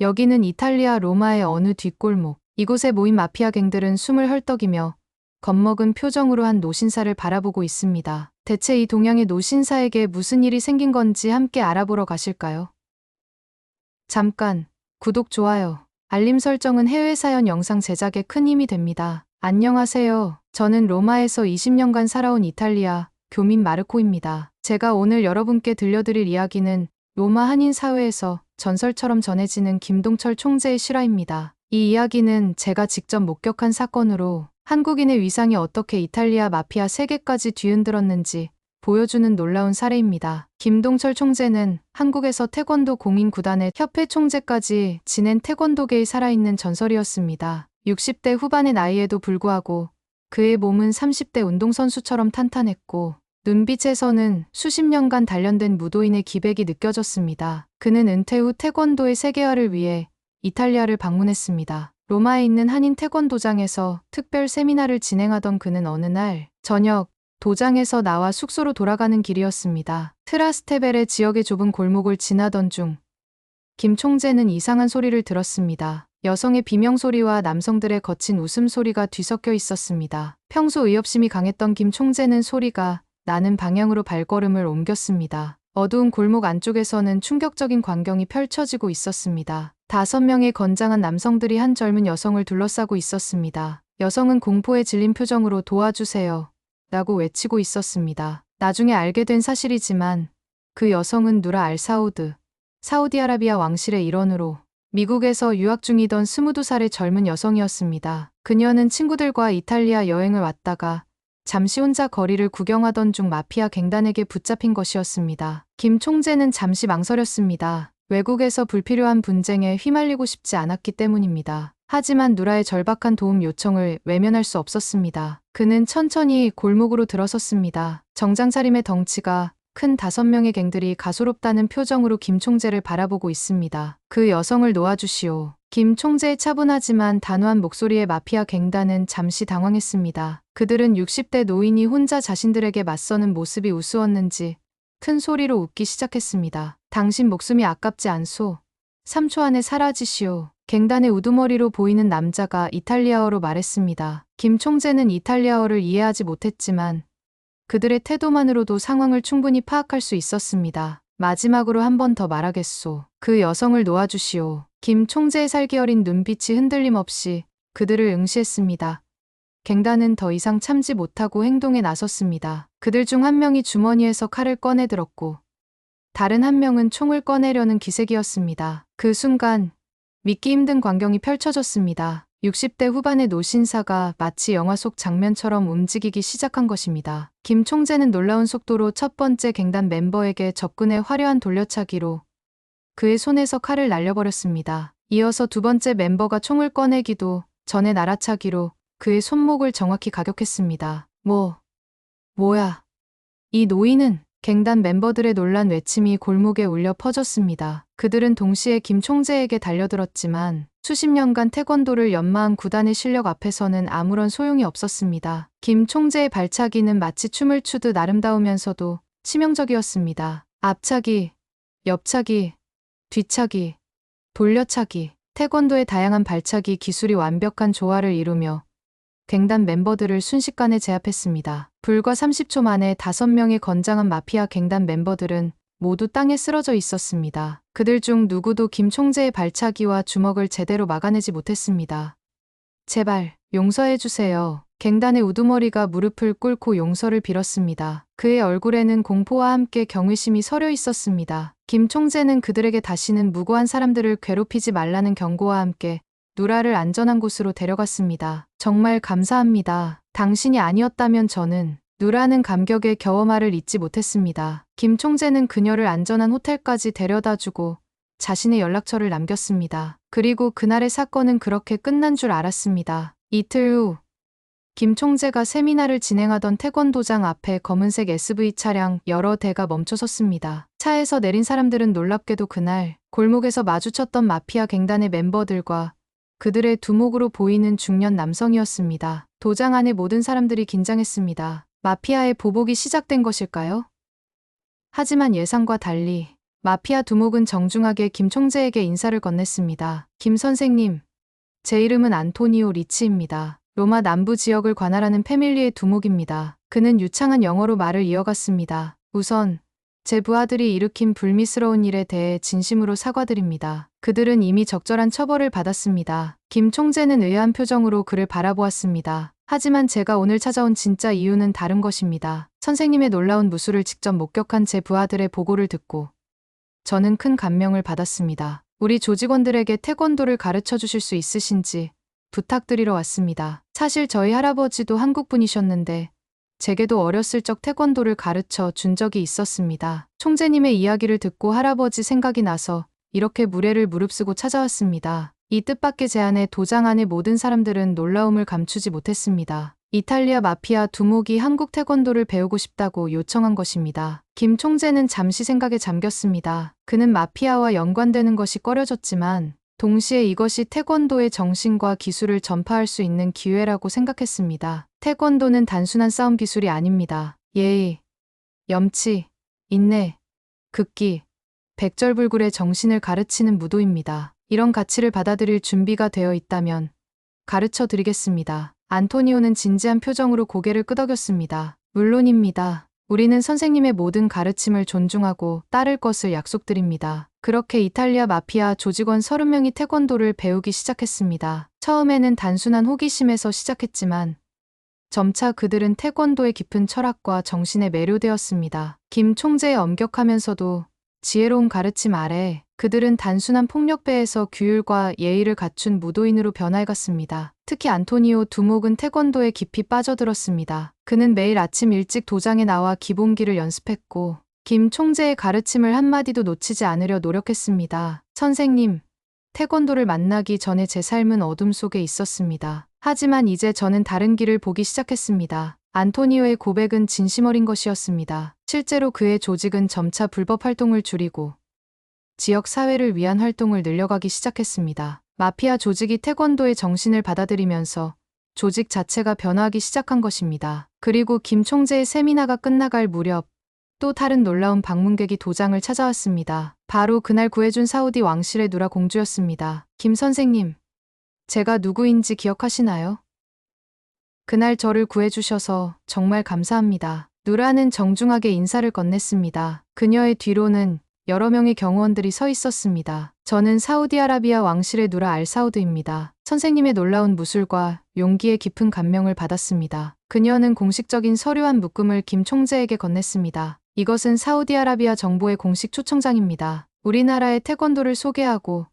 여기는 이탈리아 로마의 어느 뒷골목. 이곳에 모인 마피아 갱들은 숨을 헐떡이며 겁먹은 표정으로 한 노신사를 바라보고 있습니다. 대체 이 동양의 노신사에게 무슨 일이 생긴 건지 함께 알아보러 가실까요? 잠깐, 구독, 좋아요, 알림 설정은 해외 사연 영상 제작에 큰 힘이 됩니다. 안녕하세요. 저는 로마에서 20년간 살아온 이탈리아 교민 마르코입니다. 제가 오늘 여러분께 들려드릴 이야기는 로마 한인 사회에서 전설처럼 전해지는 김동철 총재의 실화입니다. 이 이야기는 제가 직접 목격한 사건으로 한국인의 위상이 어떻게 이탈리아 마피아 세계까지 뒤흔들었는지 보여주는 놀라운 사례입니다. 김동철 총재는 한국에서 태권도 공인구단의 협회 총재까지 지낸 태권도계의 살아있는 전설이었습니다. 60대 후반의 나이에도 불구하고 그의 몸은 30대 운동선수처럼 탄탄했고 눈빛에서는 수십 년간 단련된 무도인의 기백이 느껴졌습니다. 그는 은퇴 후 태권도의 세계화를 위해 이탈리아를 방문했습니다. 로마에 있는 한인 태권도장에서 특별 세미나를 진행하던 그는 어느 날 저녁 도장에서 나와 숙소로 돌아가는 길이었습니다. 트라스테베레 지역의 좁은 골목을 지나던 중 김 총재는 이상한 소리를 들었습니다. 여성의 비명소리와 남성들의 거친 웃음소리가 뒤섞여 있었습니다. 평소 의협심이 강했던 김 총재는 소리가 나는 방향으로 발걸음을 옮겼습니다. 어두운 골목 안쪽에서는 충격적인 광경이 펼쳐지고 있었습니다. 5명의 건장한 남성들이 한 젊은 여성을 둘러싸고 있었습니다. 여성은 공포에 질린 표정으로 도와주세요 라고 외치고 있었습니다. 나중에 알게 된 사실이지만 그 여성은 누라 알 사우드, 사우디아라비아 왕실의 일원으로 미국에서 유학 중이던 22살의 젊은 여성이었습니다. 그녀는 친구들과 이탈리아 여행을 왔다가 잠시 혼자 거리를 구경하던 중 마피아 갱단에게 붙잡힌 것이었습니다. 김 총재는 잠시 망설였습니다. 외국에서 불필요한 분쟁에 휘말리고 싶지 않았기 때문입니다. 하지만 누라의 절박한 도움 요청을 외면할 수 없었습니다. 그는 천천히 골목으로 들어섰습니다. 정장차림의 덩치가 큰 5명의 갱들이 가소롭다는 표정으로 김 총재를 바라보고 있습니다. 그 여성을 놓아주시오. 김 총재의 차분하지만 단호한 목소리에 마피아 갱단은 잠시 당황했습니다. 그들은 60대 노인이 혼자 자신들에게 맞서는 모습이 우스웠는지 큰 소리로 웃기 시작했습니다. 당신 목숨이 아깝지 않소. 3초 안에 사라지시오. 갱단의 우두머리로 보이는 남자가 이탈리아어로 말했습니다. 김 총재는 이탈리아어를 이해하지 못했지만 그들의 태도만으로도 상황을 충분히 파악할 수 있었습니다. 마지막으로 한 번 더 말하겠소. 그 여성을 놓아주시오. 김 총재의 살기 어린 눈빛이 흔들림 없이 그들을 응시했습니다. 갱단은 더 이상 참지 못하고 행동에 나섰습니다. 그들 중 한 명이 주머니에서 칼을 꺼내 들었고 다른 한 명은 총을 꺼내려는 기색이었습니다. 그 순간 믿기 힘든 광경이 펼쳐졌습니다. 60대 후반의 노신사가 마치 영화 속 장면처럼 움직이기 시작한 것입니다. 김 총재는 놀라운 속도로 첫 번째 갱단 멤버에게 접근해 화려한 돌려차기로 그의 손에서 칼을 날려버렸습니다. 이어서 두 번째 멤버가 총을 꺼내기도 전에 날아차기로 그의 손목을 정확히 가격했습니다. 뭐야? 이 노인은? 갱단 멤버들의 놀란 외침이 골목에 울려 퍼졌습니다. 그들은 동시에 김 총재에게 달려들었지만 수십 년간 태권도를 연마한 구단의 실력 앞에서는 아무런 소용이 없었습니다. 김 총재의 발차기는 마치 춤을 추듯 아름다우면서도 치명적이었습니다. 앞차기, 옆차기, 뒤차기, 돌려차기, 태권도의 다양한 발차기 기술이 완벽한 조화를 이루며 갱단 멤버들을 순식간에 제압했습니다. 불과 30초 만에 5명의 건장한 마피아 갱단 멤버들은 모두 땅에 쓰러져 있었습니다. 그들 중 누구도 김 총재의 발차기와 주먹을 제대로 막아내지 못했습니다. 제발 용서해주세요. 갱단의 우두머리가 무릎을 꿇고 용서를 빌었습니다. 그의 얼굴에는 공포와 함께 경외심이 서려 있었습니다. 김 총재는 그들에게 다시는 무고한 사람들을 괴롭히지 말라는 경고와 함께 누라를 안전한 곳으로 데려갔습니다. 정말 감사합니다. 당신이 아니었다면 저는... 누라는 감격에 겨워 말을 잇지 못했습니다. 김 총재는 그녀를 안전한 호텔까지 데려다주고 자신의 연락처를 남겼습니다. 그리고 그날의 사건은 그렇게 끝난 줄 알았습니다. 이틀 후 김 총재가 세미나를 진행하던 태권도장 앞에 검은색 SV 차량 여러 대가 멈춰섰습니다. 차에서 내린 사람들은 놀랍게도 그날 골목에서 마주쳤던 마피아 갱단의 멤버들과 그들의 두목으로 보이는 중년 남성이었습니다. 도장 안의 모든 사람들이 긴장했습니다. 마피아의 보복이 시작된 것일까요? 하지만 예상과 달리 마피아 두목은 정중하게 김 총재에게 인사를 건넸습니다. 김 선생님, 제 이름은 안토니오 리치입니다. 로마 남부 지역을 관할하는 패밀리의 두목입니다. 그는 유창한 영어로 말을 이어갔습니다. 우선 제 부하들이 일으킨 불미스러운 일에 대해 진심으로 사과드립니다. 그들은 이미 적절한 처벌을 받았습니다. 김 총재는 의아한 표정으로 그를 바라보았습니다. 하지만 제가 오늘 찾아온 진짜 이유는 다른 것입니다. 선생님의 놀라운 무술을 직접 목격한 제 부하들의 보고를 듣고 저는 큰 감명을 받았습니다. 우리 조직원들에게 태권도를 가르쳐 주실 수 있으신지 부탁드리러 왔습니다. 사실 저희 할아버지도 한국 분이셨는데 제게도 어렸을 적 태권도를 가르쳐 준 적이 있었습니다. 총재님의 이야기를 듣고 할아버지 생각이 나서 이렇게 무례를 무릅쓰고 찾아왔습니다. 이 뜻밖의 제안에 도장 안의 모든 사람들은 놀라움을 감추지 못했습니다. 이탈리아 마피아 두목이 한국 태권도를 배우고 싶다고 요청한 것입니다. 김 총재는 잠시 생각에 잠겼습니다. 그는 마피아와 연관되는 것이 꺼려졌지만 동시에 이것이 태권도의 정신과 기술을 전파할 수 있는 기회라고 생각했습니다. 태권도는 단순한 싸움 기술이 아닙니다. 예의, 염치, 인내, 극기, 백절불굴의 정신을 가르치는 무도입니다. 이런 가치를 받아들일 준비가 되어 있다면 가르쳐 드리겠습니다. 안토니오는 진지한 표정으로 고개를 끄덕였습니다. 물론입니다. 우리는 선생님의 모든 가르침을 존중하고 따를 것을 약속드립니다. 그렇게 이탈리아 마피아 조직원 30명이 태권도를 배우기 시작했습니다. 처음에는 단순한 호기심에서 시작했지만 점차 그들은 태권도의 깊은 철학과 정신에 매료되었습니다. 김 총재의 엄격하면서도 지혜로운 가르침 아래 그들은 단순한 폭력배에서 규율과 예의를 갖춘 무도인으로 변화해갔습니다. 특히 안토니오 두목은 태권도에 깊이 빠져들었습니다. 그는 매일 아침 일찍 도장에 나와 기본기를 연습했고 김 총재의 가르침을 한마디도 놓치지 않으려 노력했습니다. 선생님, 태권도를 만나기 전에 제 삶은 어둠 속에 있었습니다. 하지만 이제 저는 다른 길을 보기 시작했습니다. 안토니오의 고백은 진심 어린 것이었습니다. 실제로 그의 조직은 점차 불법 활동을 줄이고 지역 사회를 위한 활동을 늘려가기 시작했습니다. 마피아 조직이 태권도의 정신을 받아들이면서 조직 자체가 변화하기 시작한 것입니다. 그리고 김 총재의 세미나가 끝나갈 무렵 또 다른 놀라운 방문객이 도장을 찾아왔습니다. 바로 그날 구해준 사우디 왕실의 누라 공주였습니다. 김 선생님, 제가 누구인지 기억하시나요? 그날 저를 구해주셔서 정말 감사합니다. 누라는 정중하게 인사를 건넸습니다. 그녀의 뒤로는 여러 명의 경호원들이 서 있었습니다. 저는 사우디아라비아 왕실의 누라 알사우드입니다. 선생님의 놀라운 무술과 용기에 깊은 감명을 받았습니다. 그녀는 공식적인 서류 한 묶음을 김 총재에게 건넸습니다. 이것은 사우디아라비아 정부의 공식 초청장입니다. 우리나라의 태권도를 소개하고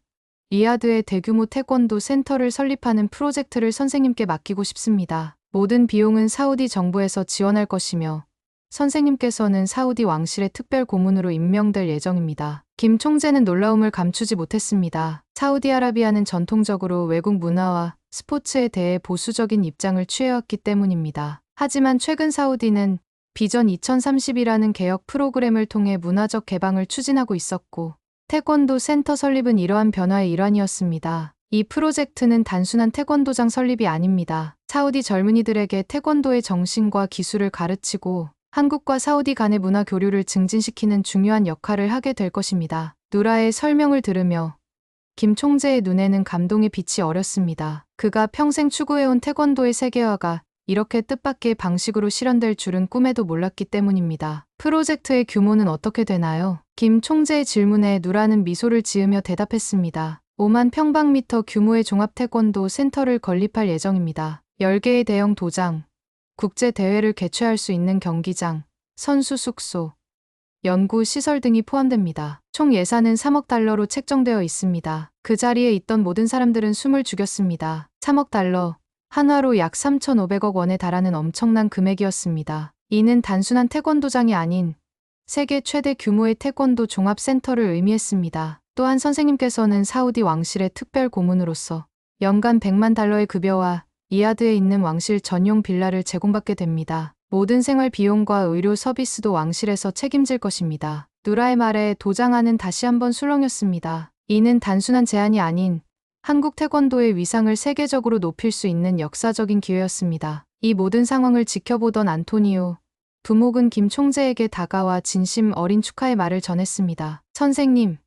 리야드에 대규모 태권도 센터를 설립하는 프로젝트를 선생님께 맡기고 싶습니다. 모든 비용은 사우디 정부에서 지원할 것이며 선생님께서는 사우디 왕실의 특별 고문으로 임명될 예정입니다. 김 총재는 놀라움을 감추지 못했습니다. 사우디아라비아는 전통적으로 외국 문화와 스포츠에 대해 보수적인 입장을 취해왔기 때문입니다. 하지만 최근 사우디는 비전 2030이라는 개혁 프로그램을 통해 문화적 개방을 추진하고 있었고 태권도 센터 설립은 이러한 변화의 일환이었습니다. 이 프로젝트는 단순한 태권도장 설립이 아닙니다. 사우디 젊은이들에게 태권도의 정신과 기술을 가르치고 한국과 사우디 간의 문화 교류를 증진시키는 중요한 역할을 하게 될 것입니다. 누라의 설명을 들으며 김 총재의 눈에는 감동의 빛이 어렸습니다. 그가 평생 추구해온 태권도의 세계화가 이렇게 뜻밖의 방식으로 실현될 줄은 꿈에도 몰랐기 때문입니다. 프로젝트의 규모는 어떻게 되나요? 김 총재의 질문에 누라는 미소를 지으며 대답했습니다. 5만 평방미터 규모의 종합 태권도 센터를 건립할 예정입니다. 10개의 대형 도장, 국제대회를 개최할 수 있는 경기장, 선수 숙소, 연구 시설 등이 포함됩니다. 총 예산은 3억 달러로 책정되어 있습니다. 그 자리에 있던 모든 사람들은 숨을 죽였습니다. 3억 달러, 한화로 약 3,500억 원에 달하는 엄청난 금액이었습니다. 이는 단순한 태권도장이 아닌 세계 최대 규모의 태권도 종합센터를 의미했습니다. 또한 선생님께서는 사우디 왕실의 특별 고문으로서 연간 100만 달러의 급여와 리야드에 있는 왕실 전용 빌라를 제공받게 됩니다. 모든 생활 비용과 의료 서비스도 왕실에서 책임질 것입니다. 누라의 말에 도장안은 다시 한번 술렁였습니다. 이는 단순한 제안이 아닌 한국 태권도의 위상을 세계적으로 높일 수 있는 역사적인 기회였습니다. 이 모든 상황을 지켜보던 안토니오 부목은 김 총재에게 다가와 진심 어린 축하의 말을 전했습니다. 선생님,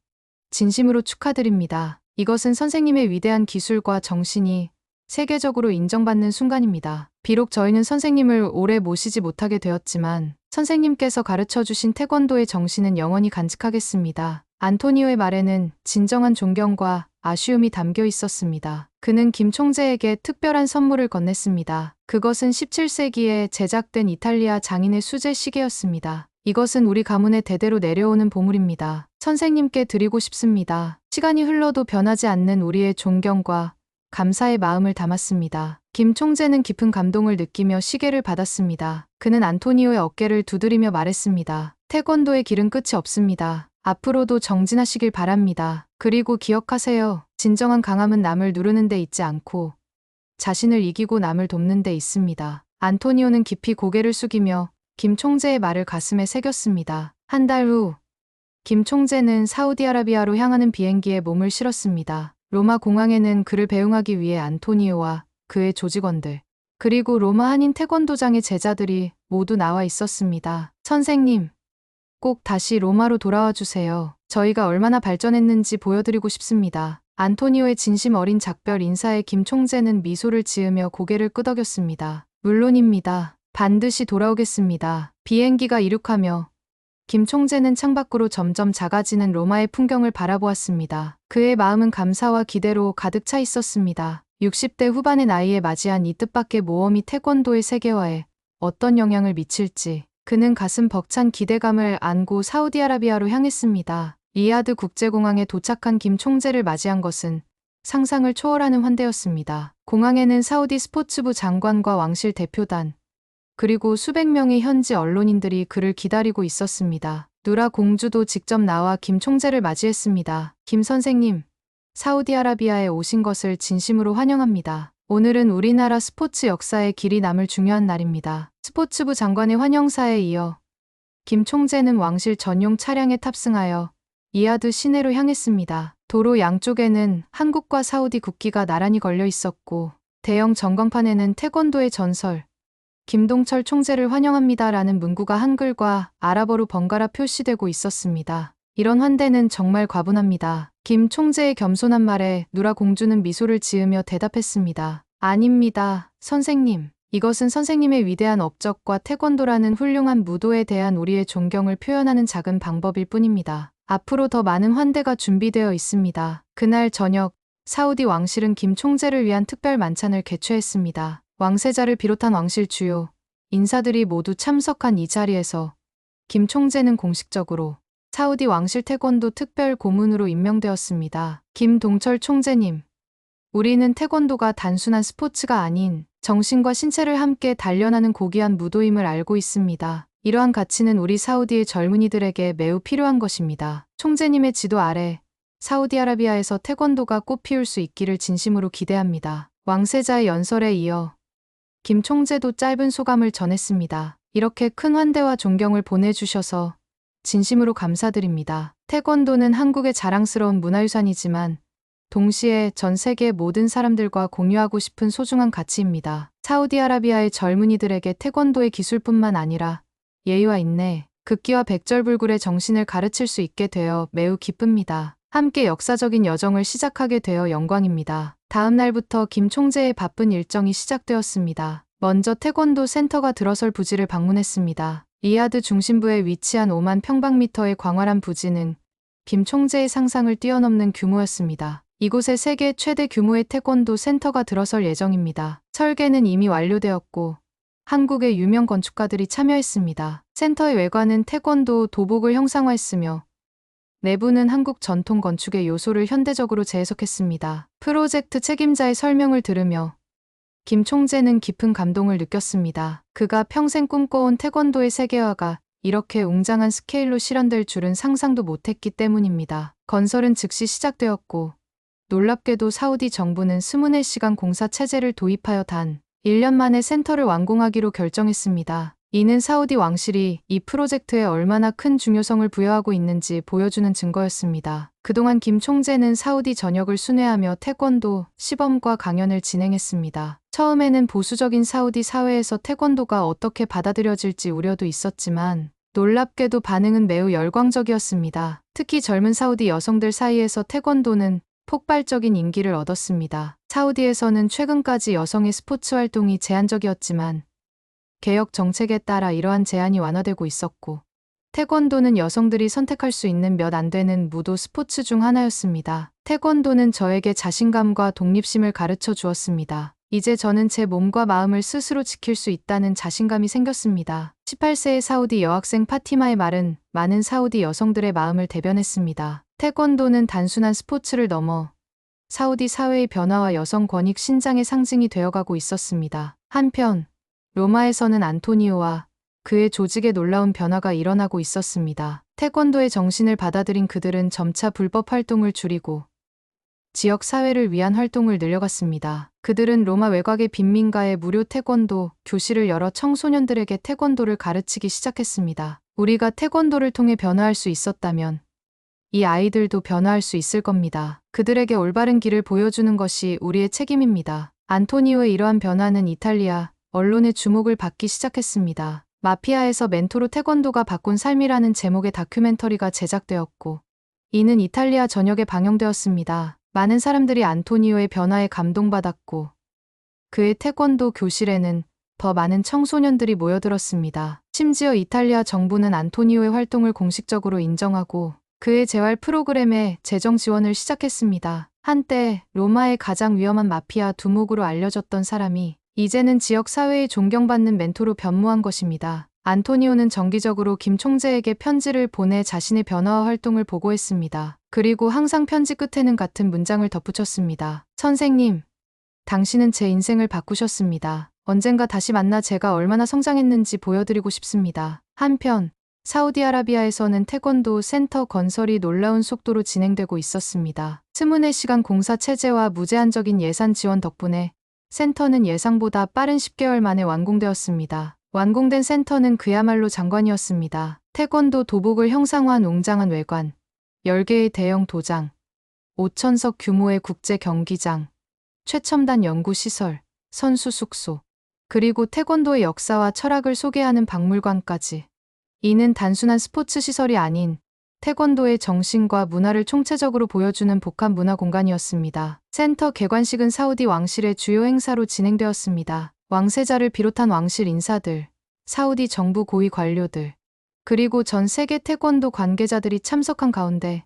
진심으로 축하드립니다. 이것은 선생님의 위대한 기술과 정신이 세계적으로 인정받는 순간입니다. 비록 저희는 선생님을 오래 모시지 못하게 되었지만 선생님께서 가르쳐주신 태권도의 정신은 영원히 간직하겠습니다. 안토니오의 말에는 진정한 존경과 아쉬움이 담겨 있었습니다. 그는 김 총재에게 특별한 선물을 건넸습니다. 그것은 17세기에 제작된 이탈리아 장인의 수제 시계였습니다. 이것은 우리 가문에 대대로 내려오는 보물입니다. 선생님께 드리고 싶습니다. 시간이 흘러도 변하지 않는 우리의 존경과 감사의 마음을 담았습니다. 김 총재는 깊은 감동을 느끼며 시계를 받았습니다. 그는 안토니오의 어깨를 두드리며 말했습니다. 태권도의 길은 끝이 없습니다. 앞으로도 정진하시길 바랍니다. 그리고 기억하세요. 진정한 강함은 남을 누르는 데 있지 않고 자신을 이기고 남을 돕는 데 있습니다. 안토니오는 깊이 고개를 숙이며 김 총재의 말을 가슴에 새겼습니다. 한 달 후, 김 총재는 사우디아라비아로 향하는 비행기에 몸을 실었습니다. 로마 공항에는 그를 배웅하기 위해 안토니오와 그의 조직원들, 그리고 로마 한인 태권도장의 제자들이 모두 나와 있었습니다. 선생님, 꼭 다시 로마로 돌아와 주세요. 저희가 얼마나 발전했는지 보여드리고 싶습니다. 안토니오의 진심 어린 작별 인사에 김 총재는 미소를 지으며 고개를 끄덕였습니다. 물론입니다. 반드시 돌아오겠습니다. 비행기가 이륙하며 김 총재는 창밖으로 점점 작아지는 로마의 풍경을 바라보았습니다. 그의 마음은 감사와 기대로 가득 차 있었습니다. 60대 후반의 나이에 맞이한 이 뜻밖의 모험이 태권도의 세계화에 어떤 영향을 미칠지 그는 가슴 벅찬 기대감을 안고 사우디아라비아로 향했습니다. 리야드 국제공항에 도착한 김 총재를 맞이한 것은 상상을 초월하는 환대였습니다. 공항에는 사우디 스포츠부 장관과 왕실 대표단, 그리고 수백 명의 현지 언론인들이 그를 기다리고 있었습니다. 누라 공주도 직접 나와 김 총재를 맞이했습니다. 김 선생님, 사우디아라비아에 오신 것을 진심으로 환영합니다. 오늘은 우리나라 스포츠 역사에 길이 남을 중요한 날입니다. 스포츠부 장관의 환영사에 이어 김 총재는 왕실 전용 차량에 탑승하여 리야드 시내로 향했습니다. 도로 양쪽에는 한국과 사우디 국기가 나란히 걸려 있었고 대형 전광판에는 태권도의 전설, 김동철 총재를 환영합니다라는 문구가 한글과 아랍어로 번갈아 표시되고 있었습니다. 이런 환대는 정말 과분합니다. 김 총재의 겸손한 말에 누라 공주는 미소를 지으며 대답했습니다. 아닙니다, 선생님. 이것은 선생님의 위대한 업적과 태권도라는 훌륭한 무도에 대한 우리의 존경을 표현하는 작은 방법일 뿐입니다. 앞으로 더 많은 환대가 준비되어 있습니다. 그날 저녁, 사우디 왕실은 김 총재를 위한 특별 만찬을 개최했습니다. 왕세자를 비롯한 왕실 주요 인사들이 모두 참석한 이 자리에서 김 총재는 공식적으로 사우디 왕실 태권도 특별 고문으로 임명되었습니다. 김동철 총재님, 우리는 태권도가 단순한 스포츠가 아닌 정신과 신체를 함께 단련하는 고귀한 무도임을 알고 있습니다. 이러한 가치는 우리 사우디의 젊은이들에게 매우 필요한 것입니다. 총재님의 지도 아래 사우디아라비아에서 태권도가 꽃피울 수 있기를 진심으로 기대합니다. 왕세자의 연설에 이어 김 총재도 짧은 소감을 전했습니다. 이렇게 큰 환대와 존경을 보내주셔서 진심으로 감사드립니다. 태권도는 한국의 자랑스러운 문화유산이지만 동시에 전 세계 모든 사람들과 공유하고 싶은 소중한 가치입니다. 사우디아라비아의 젊은이들에게 태권도의 기술뿐만 아니라 예의와 인내, 극기와 백절불굴의 정신을 가르칠 수 있게 되어 매우 기쁩니다. 함께 역사적인 여정을 시작하게 되어 영광입니다. 다음 날부터 김 총재의 바쁜 일정이 시작되었습니다. 먼저 태권도 센터가 들어설 부지를 방문했습니다. 리야드 중심부에 위치한 5만 평방미터의 광활한 부지는 김 총재의 상상을 뛰어넘는 규모였습니다. 이곳에 세계 최대 규모의 태권도 센터가 들어설 예정입니다. 설계는 이미 완료되었고 한국의 유명 건축가들이 참여했습니다. 센터의 외관은 태권도 도복을 형상화했으며 내부는 한국 전통 건축의 요소를 현대적으로 재해석했습니다. 프로젝트 책임자의 설명을 들으며 김 총재는 깊은 감동을 느꼈습니다. 그가 평생 꿈꿔온 태권도의 세계화가 이렇게 웅장한 스케일로 실현될 줄은 상상도 못했기 때문입니다. 건설은 즉시 시작되었고 놀랍게도 사우디 정부는 24시간 공사 체제를 도입하여 단 1년 만에 센터를 완공하기로 결정했습니다. 이는 사우디 왕실이 이 프로젝트에 얼마나 큰 중요성을 부여하고 있는지 보여주는 증거였습니다. 그동안 김 총재는 사우디 전역을 순회하며 태권도 시범과 강연을 진행했습니다. 처음에는 보수적인 사우디 사회에서 태권도가 어떻게 받아들여질지 우려도 있었지만 놀랍게도 반응은 매우 열광적이었습니다. 특히 젊은 사우디 여성들 사이에서 태권도는 폭발적인 인기를 얻었습니다. 사우디에서는 최근까지 여성의 스포츠 활동이 제한적이었지만 개혁 정책에 따라 이러한 제한이 완화되고 있었고 태권도는 여성들이 선택할 수 있는 몇 안 되는 무도 스포츠 중 하나였습니다. 태권도는 저에게 자신감과 독립심을 가르쳐 주었습니다. 이제 저는 제 몸과 마음을 스스로 지킬 수 있다는 자신감이 생겼습니다. 18세의 사우디 여학생 파티마의 말은 많은 사우디 여성들의 마음을 대변했습니다. 태권도는 단순한 스포츠를 넘어 사우디 사회의 변화와 여성 권익 신장의 상징이 되어가고 있었습니다. 한편 로마에서는 안토니오와 그의 조직에 놀라운 변화가 일어나고 있었습니다. 태권도의 정신을 받아들인 그들은 점차 불법 활동을 줄이고 지역 사회를 위한 활동을 늘려갔습니다. 그들은 로마 외곽의 빈민가에 무료 태권도 교실을 열어 청소년들에게 태권도를 가르치기 시작했습니다. 우리가 태권도를 통해 변화할 수 있었다면 이 아이들도 변화할 수 있을 겁니다. 그들에게 올바른 길을 보여주는 것이 우리의 책임입니다. 안토니오의 이러한 변화는 이탈리아 언론의 주목을 받기 시작했습니다. 마피아에서 멘토로 태권도가 바꾼 삶이라는 제목의 다큐멘터리가 제작되었고 이는 이탈리아 전역에 방영되었습니다. 많은 사람들이 안토니오의 변화에 감동받았고 그의 태권도 교실에는 더 많은 청소년들이 모여들었습니다. 심지어 이탈리아 정부는 안토니오의 활동을 공식적으로 인정하고 그의 재활 프로그램에 재정 지원을 시작했습니다. 한때 로마의 가장 위험한 마피아 두목으로 알려졌던 사람이 이제는 지역 사회에 존경받는 멘토로 변모한 것입니다. 안토니오는 정기적으로 김 총재에게 편지를 보내 자신의 변화와 활동을 보고했습니다. 그리고 항상 편지 끝에는 같은 문장을 덧붙였습니다. 선생님, 당신은 제 인생을 바꾸셨습니다. 언젠가 다시 만나 제가 얼마나 성장했는지 보여드리고 싶습니다. 한편 사우디아라비아에서는 태권도 센터 건설이 놀라운 속도로 진행되고 있었습니다. 24시간 공사 체제와 무제한적인 예산 지원 덕분에 센터는 예상보다 빠른 10개월 만에 완공되었습니다. 완공된 센터는 그야말로 장관이었습니다. 태권도 도복을 형상화한 웅장한 외관, 10개의 대형 도장, 5,000석 규모의 국제 경기장, 최첨단 연구시설, 선수 숙소, 그리고 태권도의 역사와 철학을 소개하는 박물관까지. 이는 단순한 스포츠 시설이 아닌 태권도의 정신과 문화를 총체적으로 보여주는 복합 문화 공간이었습니다. 센터 개관식은 사우디 왕실의 주요 행사로 진행되었습니다. 왕세자를 비롯한 왕실 인사들, 사우디 정부 고위 관료들, 그리고 전 세계 태권도 관계자들이 참석한 가운데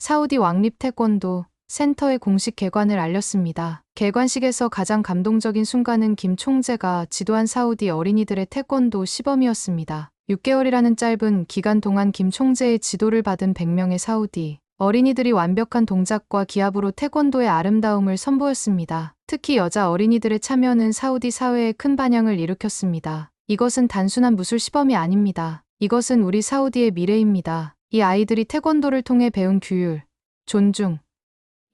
사우디 왕립 태권도 센터의 공식 개관을 알렸습니다. 개관식에서 가장 감동적인 순간은 김 총재가 지도한 사우디 어린이들의 태권도 시범이었습니다. 6개월이라는 짧은 기간 동안 김 총재의 지도를 받은 100명의 사우디 어린이들이 완벽한 동작과 기합으로 태권도의 아름다움을 선보였습니다. 특히 여자 어린이들의 참여는 사우디 사회에 큰 반향을 일으켰습니다. 이것은 단순한 무술 시범이 아닙니다. 이것은 우리 사우디의 미래입니다. 이 아이들이 태권도를 통해 배운 규율, 존중,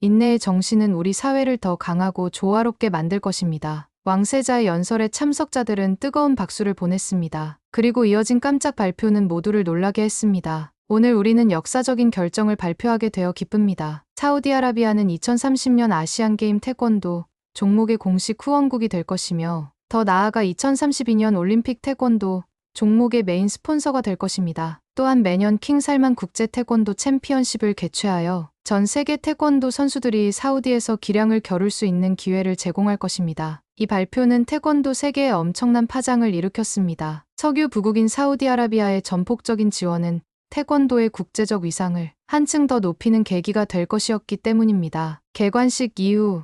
인내의 정신은 우리 사회를 더 강하고 조화롭게 만들 것입니다. 왕세자의 연설에 참석자들은 뜨거운 박수를 보냈습니다. 그리고 이어진 깜짝 발표는 모두를 놀라게 했습니다. 오늘 우리는 역사적인 결정을 발표하게 되어 기쁩니다. 사우디아라비아는 2030년 아시안게임 태권도 종목의 공식 후원국이 될 것이며 더 나아가 2032년 올림픽 태권도 종목의 메인 스폰서가 될 것입니다. 또한 매년 킹 살만 국제 태권도 챔피언십을 개최하여 전 세계 태권도 선수들이 사우디에서 기량을 겨룰 수 있는 기회를 제공할 것입니다. 이 발표는 태권도 세계에 엄청난 파장을 일으켰습니다. 석유 부국인 사우디아라비아의 전폭적인 지원은 태권도의 국제적 위상을 한층 더 높이는 계기가 될 것이었기 때문입니다. 개관식 이후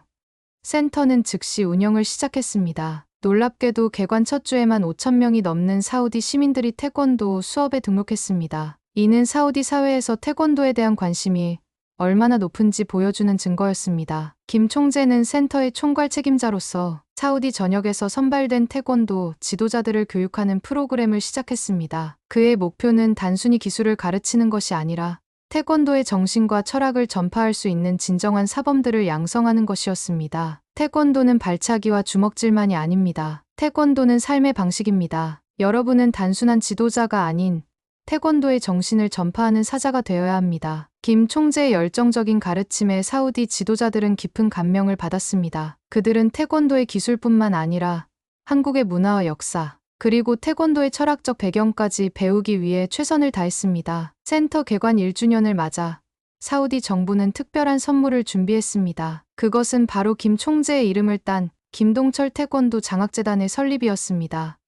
센터는 즉시 운영을 시작했습니다. 놀랍게도 개관 첫 주에만 5,000명이 넘는 사우디 시민들이 태권도 수업에 등록했습니다. 이는 사우디 사회에서 태권도에 대한 관심이 얼마나 높은지 보여주는 증거였습니다. 김 총재는 센터의 총괄 책임자로서 사우디 전역에서 선발된 태권도 지도자들을 교육하는 프로그램을 시작했습니다. 그의 목표는 단순히 기술을 가르치는 것이 아니라 태권도의 정신과 철학을 전파할 수 있는 진정한 사범들을 양성하는 것이었습니다. 태권도는 발차기와 주먹질만이 아닙니다. 태권도는 삶의 방식입니다. 여러분은 단순한 지도자가 아닌 태권도의 정신을 전파하는 사자가 되어야 합니다. 김 총재의 열정적인 가르침에 사우디 지도자들은 깊은 감명을 받았습니다. 그들은 태권도의 기술뿐만 아니라 한국의 문화와 역사, 그리고 태권도의 철학적 배경까지 배우기 위해 최선을 다했습니다. 센터 개관 1주년을 맞아 사우디 정부는 특별한 선물을 준비했습니다. 그것은 바로 김 총재의 이름을 딴 김동철 태권도 장학재단의 설립이었습니다.